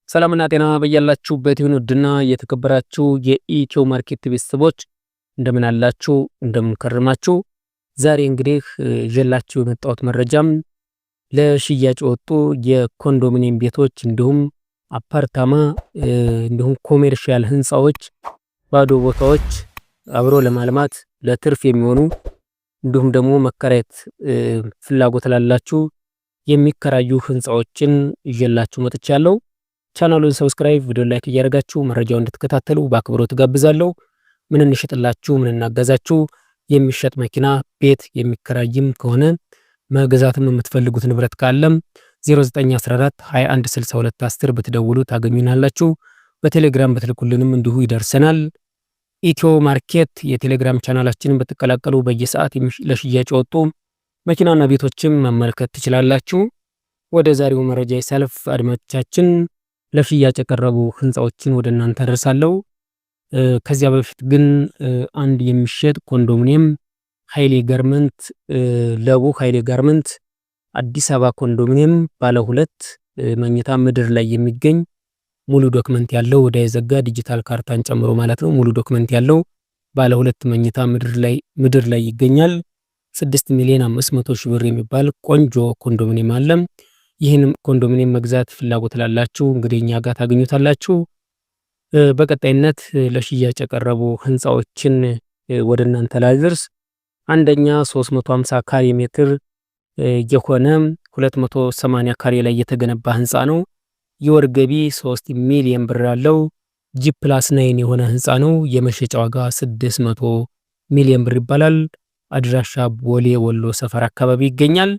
ሰላምና ጤና በያላችሁበት ይሁን። ውድና የተከበራችሁ የኢትዮ ማርኬት ቤተሰቦች እንደምን አላችሁ? እንደምን ከረማችሁ? ዛሬ እንግዲህ ይዤላችሁ የመጣሁት መረጃም ለሽያጭ ወጡ የኮንዶሚኒየም ቤቶች እንዲሁም አፓርታማ እንዲሁም ኮሜርሻል ህንፃዎች፣ ባዶ ቦታዎች አብሮ ለማልማት ለትርፍ የሚሆኑ እንዲሁም ደግሞ መከራየት ፍላጎት ላላችሁ የሚከራዩ ህንፃዎችን ይዤላችሁ መጥቻለሁ። ቻናሉን ሰብስክራይብ፣ ቪዲዮ ላይክ እያደረጋችሁ መረጃውን እንድትከታተሉ በአክብሮት ጋብዛለሁ። ምን እንሽጥላችሁ፣ ምን እናገዛችሁ፣ የሚሸጥ መኪና፣ ቤት የሚከራይም ከሆነ መገዛትም የምትፈልጉት ንብረት ካለም 0914 2162 10 ብትደውሉ ታገኙናላችሁ። በቴሌግራም በትልኩልንም እንዲሁ ይደርሰናል። ኢትዮ ማርኬት የቴሌግራም ቻናላችንን በተቀላቀሉ በየሰዓት ለሽያጭ ወጡ መኪናና ቤቶችም መመልከት ትችላላችሁ። ወደ ዛሬው መረጃ ይሳልፍ አድማጮቻችን። ለሽያጭ የቀረቡ ህንፃዎችን ወደ እናንተ አደርሳለሁ። ከዚያ በፊት ግን አንድ የሚሸጥ ኮንዶሚኒየም ኃይሌ ጋርመንት ለቡ ኃይሌ ጋርመንት አዲስ አበባ ኮንዶሚኒየም ባለ 2 መኝታ ምድር ላይ የሚገኝ ሙሉ ዶክመንት ያለው ወደ የዘጋ ዲጂታል ካርታን ጨምሮ ማለት ነው። ሙሉ ዶክመንት ያለው ባለ 2 መኝታ ምድር ላይ ይገኛል። 6,500,000 ብር የሚባል ቆንጆ ኮንዶሚኒየም አለ። ይህንም ኮንዶሚኒየም መግዛት ፍላጎት ላላችሁ እንግዲህ እኛ ጋር ታገኙታላችሁ። በቀጣይነት ለሽያጭ የቀረቡ ህንፃዎችን ወደ እናንተ ላድርስ። አንደኛ 350 ካሬ ሜትር የሆነ 280 ካሬ ላይ የተገነባ ህንፃ ነው። የወር ገቢ 3 ሚሊዮን ብር ያለው G+9 የሆነ ህንፃ ነው። የመሸጫ ዋጋ 600 ሚሊዮን ብር ይባላል። አድራሻ ቦሌ ወሎ ሰፈር አካባቢ ይገኛል።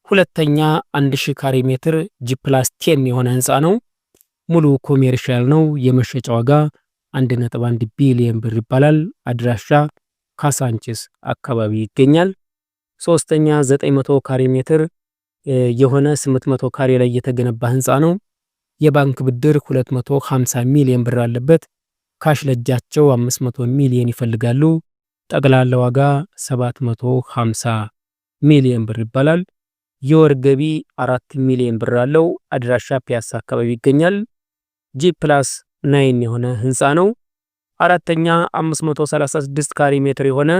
ሁለተኛ 1000 ካሬ ሜትር G+10 የሆነ ህንፃ ነው። ሙሉ ኮሜርሻል ነው። የመሸጫ ዋጋ 1.1 ቢሊዮን ብር ይባላል። አድራሻ ካሳንቺስ አካባቢ ይገኛል። ሶስተኛ 900 ካሬ ሜትር የሆነ 800 ካሬ ላይ የተገነባ ህንፃ ነው። የባንክ ብድር 250 ሚሊዮን ብር አለበት። ካሽ ለጃቸው 500 ሚሊዮን ይፈልጋሉ። ጠቅላላ ዋጋ 750 ሚሊዮን ብር ይባላል። የወር ገቢ 4 ሚሊዮን ብር አለው። አድራሻ ፒያሳ አካባቢ ይገኛል። G+9 የሆነ ህንፃ ነው። አራተኛ 536 ካሬ ሜትር የሆነ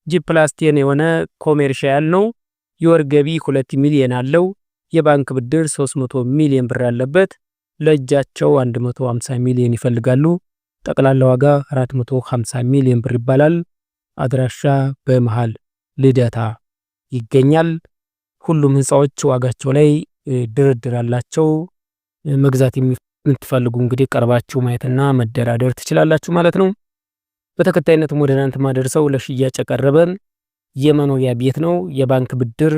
G+10 የሆነ ኮሜርሻል ነው። የወር ገቢ 2 ሚሊዮን አለው። የባንክ ብድር 300 ሚሊዮን ብር አለበት። ለእጃቸው 150 ሚሊዮን ይፈልጋሉ። ጠቅላላ ዋጋ 450 ሚሊዮን ብር ይባላል። አድራሻ በመሃል ልደታ ይገኛል። ሁሉም ህንፃዎች ዋጋቸው ላይ ድርድር አላቸው። መግዛት የምትፈልጉ እንግዲህ ቀርባችሁ ማየትና መደራደር ትችላላችሁ ማለት ነው። በተከታይነትም ወደ እናንተ ማደርሰው ለሽያጭ የቀረበ የመኖሪያ ቤት ነው። የባንክ ብድር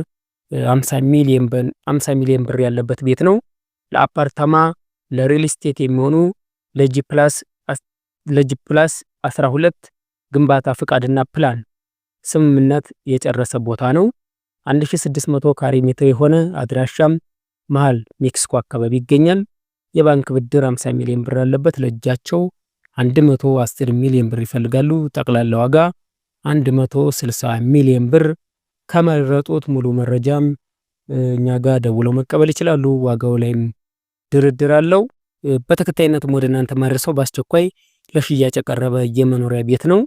50 ሚሊዮን ብር ያለበት ቤት ነው። ለአፓርታማ ለሪል ስቴት የሚሆኑ ለጂ+12 ግንባታ ፍቃድና ፕላን ስምምነት የጨረሰ ቦታ ነው። 1600 ካሬ ሜትር የሆነ አድራሻም መሃል ሜክሲኮ አካባቢ ይገኛል። የባንክ ብድር 50 ሚሊዮን ብር አለበት። ለእጃቸው 110 ሚሊዮን ብር ይፈልጋሉ። ጠቅላላ ዋጋ 160 ሚሊዮን ብር። ከመረጡት ሙሉ መረጃም እኛ ጋር ደውለው መቀበል ይችላሉ። ዋጋው ላይም ድርድር አለው። በተከታይነትም ወደ እናንተ ማድረሰው በአስቸኳይ ለሽያጭ የቀረበ የመኖሪያ ቤት ነው።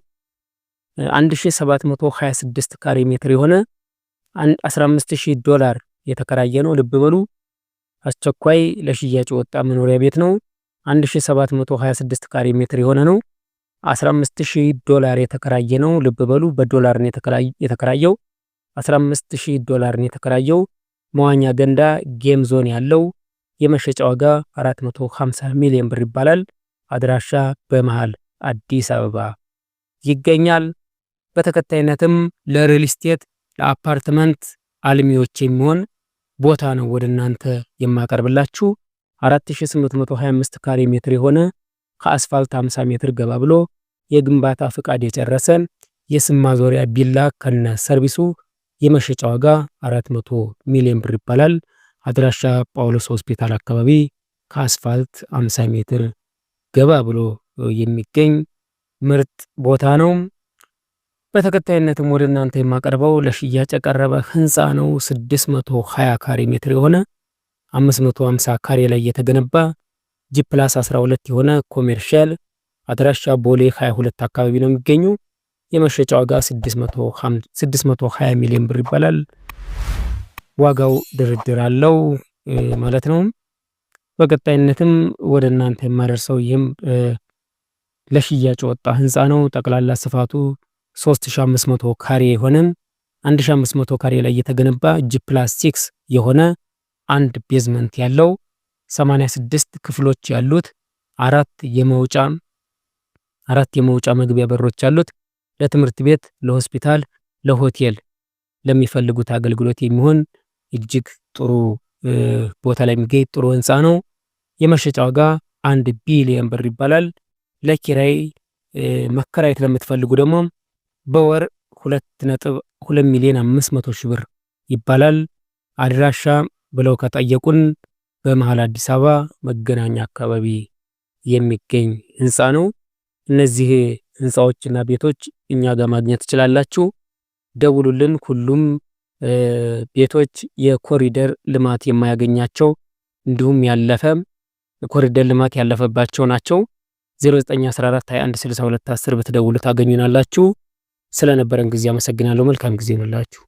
1726 ካሬ ሜትር የሆነ $15,000 የተከራየ ነው። ልብ በሉ አስቸኳይ ለሽያጭ ወጣ መኖሪያ ቤት ነው። 1726 ካሬ ሜትር የሆነ ነው። $15,000 የተከራየ ነው። ልብ በሉ በዶላር ነው የተከራየው። $15,000 ነው የተከራየው። መዋኛ ገንዳ ጌም ዞን ያለው። የመሸጫ ዋጋ 450 ሚሊዮን ብር ይባላል። አድራሻ በመሃል አዲስ አበባ ይገኛል። በተከታይነትም ለሪል ስቴት ለአፓርትመንት አልሚዎች የሚሆን ቦታ ነው ወደ እናንተ የማቀርብላችሁ። 4825 ካሬ ሜትር የሆነ ከአስፋልት 50 ሜትር ገባ ብሎ የግንባታ ፍቃድ የጨረሰ የስም ማዞሪያ ቢላ ከነ ሰርቪሱ። የመሸጫ ዋጋ 400 ሚሊዮን ብር ይባላል። አድራሻ ጳውሎስ ሆስፒታል አካባቢ ከአስፋልት 50 ሜትር ገባ ብሎ የሚገኝ ምርጥ ቦታ ነው። በተከታይነትም ወደ እናንተ የማቀርበው ለሽያጭ የቀረበ ህንፃ ነው። 620 ካሬ ሜትር የሆነ 550 ካሬ ላይ የተገነባ G+12 የሆነ ኮሜርሻል አድራሻ ቦሌ 22 አካባቢ ነው የሚገኙ። የመሸጫ ዋጋ 620 ሚሊዮን ብር ይባላል። ዋጋው ድርድር አለው ማለት ነው። በቀጣይነትም ወደ እናንተ የማደርሰው ይህም ለሽያጭ ወጣ ህንፃ ነው። ጠቅላላ ስፋቱ 3500 ካሬ የሆነ 1500 ካሬ ላይ የተገነባ G+6 የሆነ አንድ ቤዝመንት ያለው 86 ክፍሎች ያሉት አራት የመውጫ መግቢያ በሮች ያሉት ለትምህርት ቤት፣ ለሆስፒታል፣ ለሆቴል ለሚፈልጉት አገልግሎት የሚሆን እጅግ ጥሩ ቦታ ላይ የሚገኝ ጥሩ ህንፃ ነው። የመሸጫ ዋጋ 1 ቢሊዮን ብር ይባላል። ለኪራይ መከራየት ለምትፈልጉ ደግሞ በወር 2.2 ሚሊዮን 500 ሺህ ብር ይባላል። አድራሻ ብለው ከጠየቁን በመሃል አዲስ አበባ መገናኛ አካባቢ የሚገኝ ህንፃ ነው። እነዚህ ህንፃዎችና ቤቶች እኛ ጋር ማግኘት ትችላላችሁ። ደውሉልን። ሁሉም ቤቶች የኮሪደር ልማት የማያገኛቸው እንዲሁም ያለፈ ኮሪደር ልማት ያለፈባቸው ናቸው። 0914216210 ብትደውሉ ታገኙናላችሁ። ስለነበረን ጊዜ አመሰግናለሁ። መልካም ጊዜ ይሁንላችሁ።